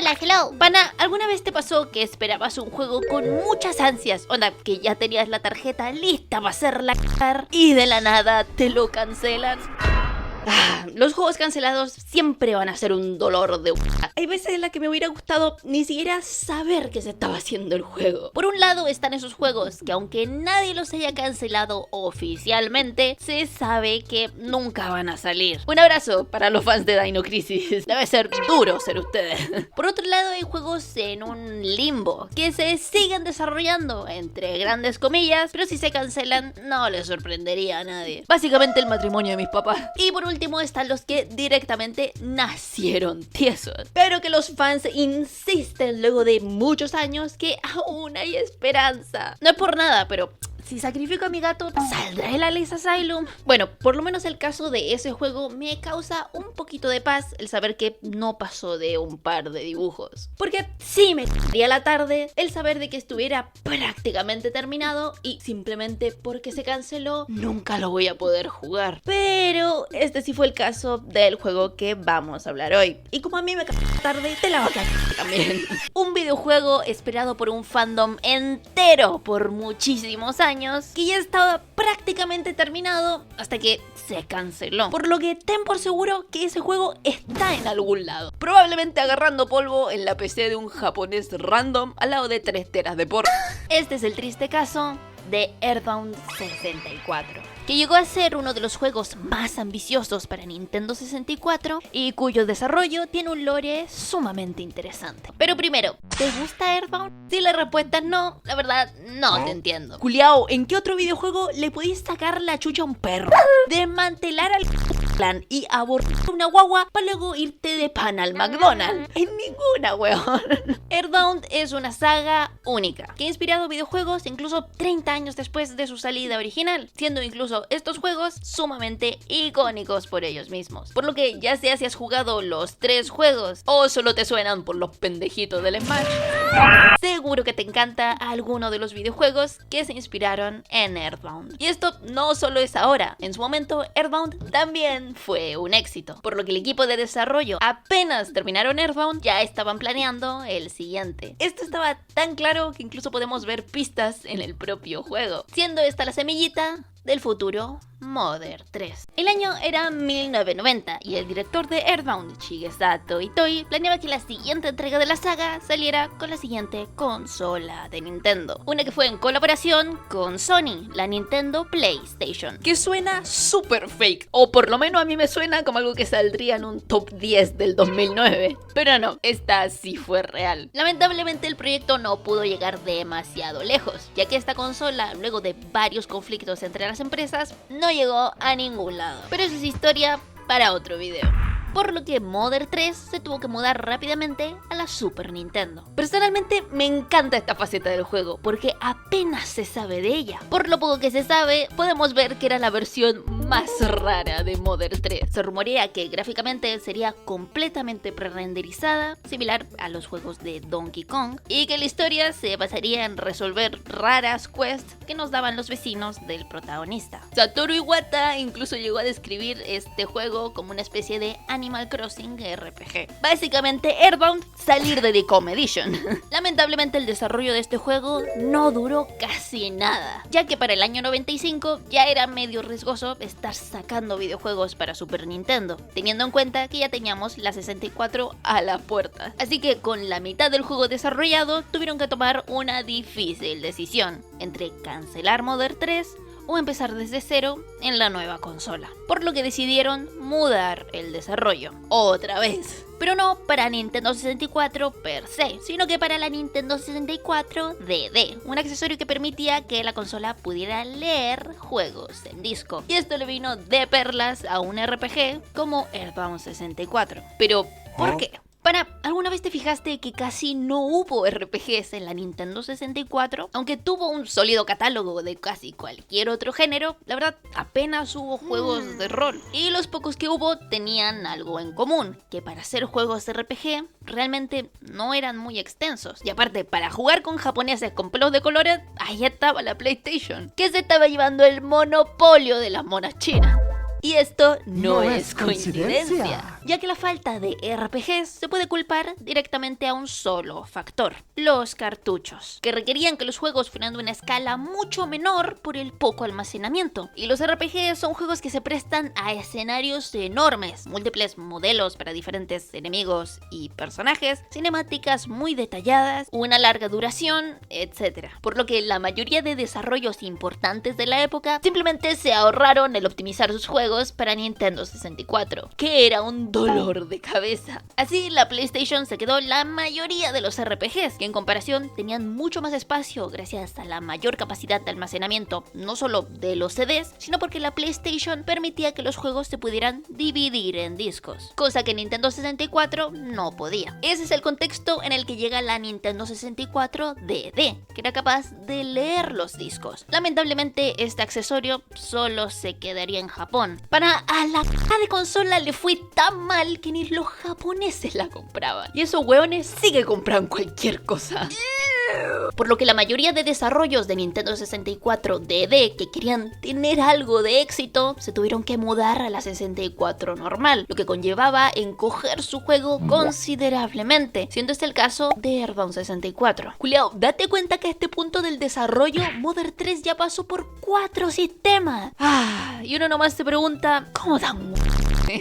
Hola, hello. Pana, ¿alguna vez te pasó que esperabas un juego con muchas ansias? Onda, que ya tenías la tarjeta lista para hacerla cagar y de la nada te lo cancelan. Los juegos cancelados siempre van a ser un dolor de Hay veces en las que me hubiera gustado ni siquiera saber que se estaba haciendo el juego. Por un lado están esos juegos que aunque nadie los haya cancelado oficialmente, se sabe que nunca van a salir. Un abrazo para los fans de Dino Crisis. Debe ser duro ser ustedes. Por otro lado hay juegos en un limbo que se siguen desarrollando entre grandes comillas, pero si se cancelan no les sorprendería a nadie. Básicamente el matrimonio de mis papás. Y por último están los que directamente nacieron tiesos, pero que los fans insisten luego de muchos años que aún hay esperanza. No es por nada, pero si sacrifico a mi gato, ¿saldrá el Alice Asylum? Bueno, por lo menos el caso de ese juego me causa un poquito de paz el saber que no pasó de un par de dibujos. Porque sí me quedaría la tarde el saber de que estuviera prácticamente terminado y simplemente porque se canceló nunca lo voy a poder jugar. Pero este sí fue el caso del juego que vamos a hablar hoy. Y como a mí me cayó tarde, te la va a caer también. Un videojuego esperado por un fandom entero por muchísimos años, que ya estaba prácticamente terminado hasta que se canceló. Por lo que ten por seguro que ese juego está en algún lado. Probablemente agarrando polvo en la PC de un japonés random al lado de 3 teras de porno. Este es el triste caso de Earthbound 64, que llegó a ser uno de los juegos más ambiciosos para Nintendo 64 y cuyo desarrollo tiene un lore sumamente interesante. Pero primero, ¿te gusta Earthbound? Si la respuesta es no, la verdad no te entiendo. Culiao, ¿en qué otro videojuego le podéis sacar la chucha a un perro? Desmantelar al plan y abortar una guagua para luego irte de pan al McDonald's. En ninguna, weón. Earthbound es una saga única que ha inspirado videojuegos incluso 30 años después de su salida original, siendo incluso estos juegos sumamente icónicos por ellos mismos. Por lo que ya sea si has jugado los 3 juegos o solo te suenan por los pendejitos del Smash, seguro que te encanta alguno de los videojuegos que se inspiraron en Earthbound. Y esto no solo es ahora, en su momento Earthbound también fue un éxito, por lo que el equipo de desarrollo apenas terminaron Earthbound ya estaban planeando el siguiente. Esto estaba tan claro que incluso podemos ver pistas en el propio juego, siendo esta la semillita del futuro Mother 3. El año era 1990 y el director de Earthbound, Shigesato Itoi, planeaba que la siguiente entrega de la saga saliera con la siguiente consola de Nintendo, una que fue en colaboración con Sony, la Nintendo PlayStation, que suena súper fake, o por lo menos a mí me suena como algo que saldría en un top 10 del 2009, pero no, esta sí fue real. Lamentablemente el proyecto no pudo llegar demasiado lejos, ya que esta consola, luego de varios conflictos entre las empresas, no llegó a ningún lado. Pero eso es historia para otro video. Por lo que Mother 3 se tuvo que mudar rápidamente a la Super Nintendo. Personalmente me encanta esta faceta del juego porque apenas se sabe de ella. Por lo poco que se sabe, podemos ver que era la versión más rara de Mother 3. Se rumorea que gráficamente sería completamente pre-renderizada, similar a los juegos de Donkey Kong, y que la historia se basaría en resolver raras quests que nos daban los vecinos del protagonista. Satoru Iwata incluso llegó a describir este juego como una especie de Animal Crossing RPG. Básicamente Earthbound salir de The Home Edition. Lamentablemente el desarrollo de este juego no duró casi nada, ya que para el año 95 ya era medio riesgoso estar sacando videojuegos para Super Nintendo, teniendo en cuenta que ya teníamos la 64 a la puerta. Así que con la mitad del juego desarrollado tuvieron que tomar una difícil decisión entre cancelar Mother 3 o empezar desde cero en la nueva consola, por lo que decidieron mudar el desarrollo otra vez, pero no para Nintendo 64 per se, sino que para la Nintendo 64 DD, un accesorio que permitía que la consola pudiera leer juegos en disco, y esto le vino de perlas a un RPG como Earthbound 64. Pero ¿por qué? Para, ¿alguna vez te fijaste que casi no hubo RPGs en la Nintendo 64? Aunque tuvo un sólido catálogo de casi cualquier otro género, la verdad apenas hubo juegos de rol. Y los pocos que hubo tenían algo en común, que para hacer juegos de RPG realmente no eran muy extensos. Y aparte, para jugar con japoneses con pelos de colores, ahí estaba la PlayStation, que se estaba llevando el monopolio de las monas chinas. Y esto no es coincidencia, ya que la falta de RPGs se puede culpar directamente a un solo factor: los cartuchos, que requerían que los juegos fueran de una escala mucho menor por el poco almacenamiento. Y los RPGs son juegos que se prestan a escenarios enormes, múltiples modelos para diferentes enemigos y personajes, cinemáticas muy detalladas, una larga duración, etc. Por lo que la mayoría de desarrollos importantes de la época simplemente se ahorraron el optimizar sus juegos para Nintendo 64, que era un dolor de cabeza. Así, la PlayStation se quedó la mayoría de los RPGs, que en comparación tenían mucho más espacio gracias a la mayor capacidad de almacenamiento, no solo de los CDs, sino porque la PlayStation permitía que los juegos se pudieran dividir en discos, cosa que Nintendo 64 no podía. Ese es el contexto en el que llega la Nintendo 64 DD, que era capaz de leer los discos. Lamentablemente, este accesorio solo se quedaría en Japón. Para a la caja de consola le fue tan mal que ni los japoneses la compraban. Y esos hueones sí que compran cualquier cosa. Por lo que la mayoría de desarrollos de Nintendo 64 DD que querían tener algo de éxito se tuvieron que mudar a la 64 normal, lo que conllevaba encoger su juego considerablemente, siendo este el caso de Earthbound 64. Juliao, date cuenta que a este punto del desarrollo Mother 3 ya pasó por 4 sistemas. Y uno nomás se pregunta, ¿cómo dan?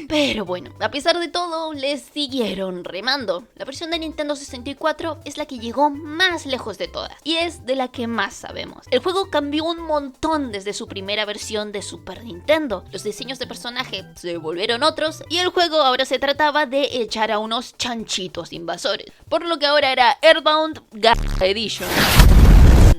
Pero bueno, a pesar de todo, les siguieron remando. La versión de Nintendo 64 es la que llegó más lejos de todas, y es de la que más sabemos. El juego cambió un montón desde su primera versión de Super Nintendo. Los diseños de personaje se volvieron otros, y el juego ahora se trataba de echar a unos chanchitos invasores, por lo que ahora era Earthbound Garra Edition.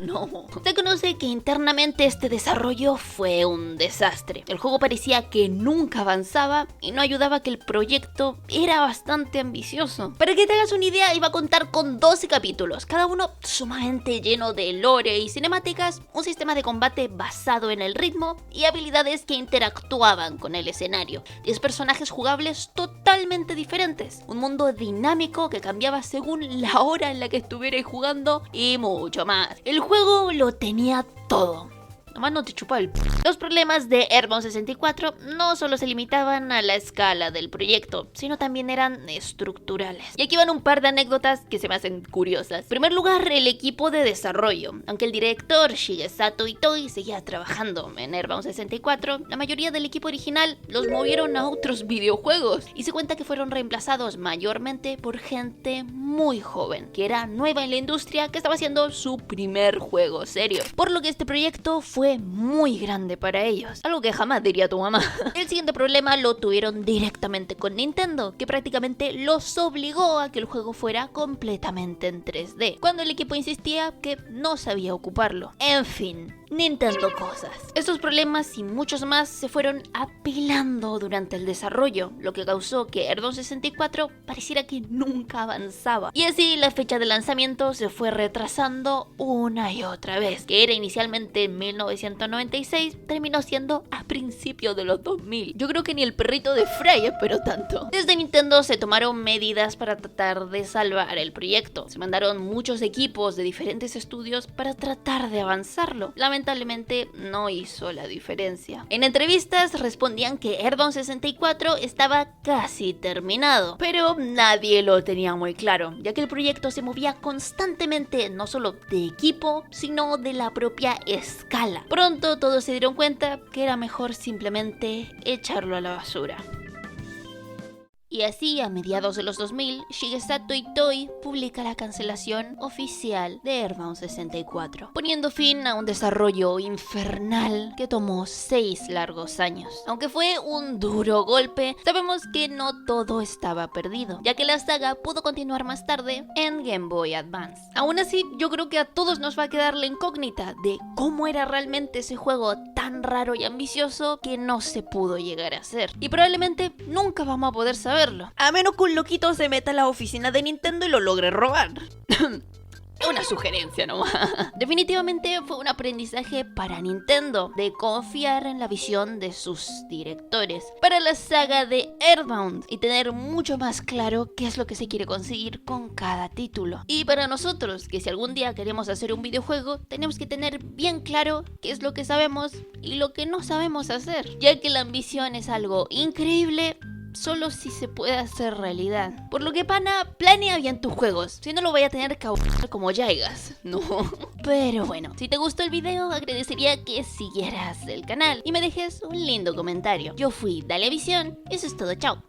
No. Se conoce que internamente este desarrollo fue un desastre. El juego parecía que nunca avanzaba y no ayudaba que el proyecto era bastante ambicioso. Para que te hagas una idea, iba a contar con 12 capítulos, cada uno sumamente lleno de lore y cinemáticas, un sistema de combate basado en el ritmo y habilidades que interactuaban con el escenario, 10 personajes jugables totalmente diferentes, un mundo dinámico que cambiaba según la hora en la que estuvierais jugando y mucho más. El juego lo tenía todo. Nomás no te chupa el Los problemas de Earthbound 64 no solo se limitaban a la escala del proyecto, sino también eran estructurales. Y aquí van un par de anécdotas que se me hacen curiosas. En primer lugar, el equipo de desarrollo. Aunque el director Shigesato Itoi seguía trabajando en Earthbound 64, la mayoría del equipo original los movieron a otros videojuegos. Y se cuenta que fueron reemplazados mayormente por gente muy joven, que era nueva en la industria, que estaba haciendo su primer juego serio. Por lo que este proyecto fue muy grande para ellos, algo que jamás diría tu mamá. El siguiente problema lo tuvieron directamente con Nintendo, que prácticamente los obligó a que el juego fuera completamente en 3D, cuando el equipo insistía que no sabía ocuparlo. En fin, Nintendo cosas. Estos problemas y muchos más se fueron apilando durante el desarrollo, lo que causó que Earthbound 64 pareciera que nunca avanzaba. Y así la fecha de lanzamiento se fue retrasando una y otra vez, que era inicialmente en 1996, terminó siendo a principios de los 2000. Yo creo que ni el perrito de Frey esperó tanto. Desde Nintendo se tomaron medidas para tratar de salvar el proyecto. Se mandaron muchos equipos de diferentes estudios para tratar de avanzarlo. Lamentablemente no hizo la diferencia. En entrevistas respondían que Earthbound 64 estaba casi terminado, pero nadie lo tenía muy claro, ya que el proyecto se movía constantemente no solo de equipo, sino de la propia escala. Pronto todos se dieron cuenta que era mejor simplemente echarlo a la basura. Y así, a mediados de los 2000, Shigesato Itoi publica la cancelación oficial de Earthbound 64, poniendo fin a un desarrollo infernal que tomó 6 largos años. Aunque fue un duro golpe, sabemos que no todo estaba perdido, ya que la saga pudo continuar más tarde en Game Boy Advance. Aún así, yo creo que a todos nos va a quedar la incógnita de cómo era realmente ese juego tan raro y ambicioso que no se pudo llegar a hacer. Y probablemente nunca vamos a poder saberlo, a menos que un loquito se meta a la oficina de Nintendo y lo logre robar. Es una sugerencia nomás. Definitivamente fue un aprendizaje para Nintendo de confiar en la visión de sus directores para la saga de Earthbound y tener mucho más claro qué es lo que se quiere conseguir con cada título. Y para nosotros, que si algún día queremos hacer un videojuego, tenemos que tener bien claro qué es lo que sabemos y lo que no sabemos hacer, ya que la ambición es algo increíble solo si se puede hacer realidad. Por lo que, pana, planea bien tus juegos, si no lo voy a tener que ahogar como Yaigas. No. Pero bueno, si te gustó el video, agradecería que siguieras el canal y me dejes un lindo comentario. Yo fui Dale Visión, eso es todo, chao.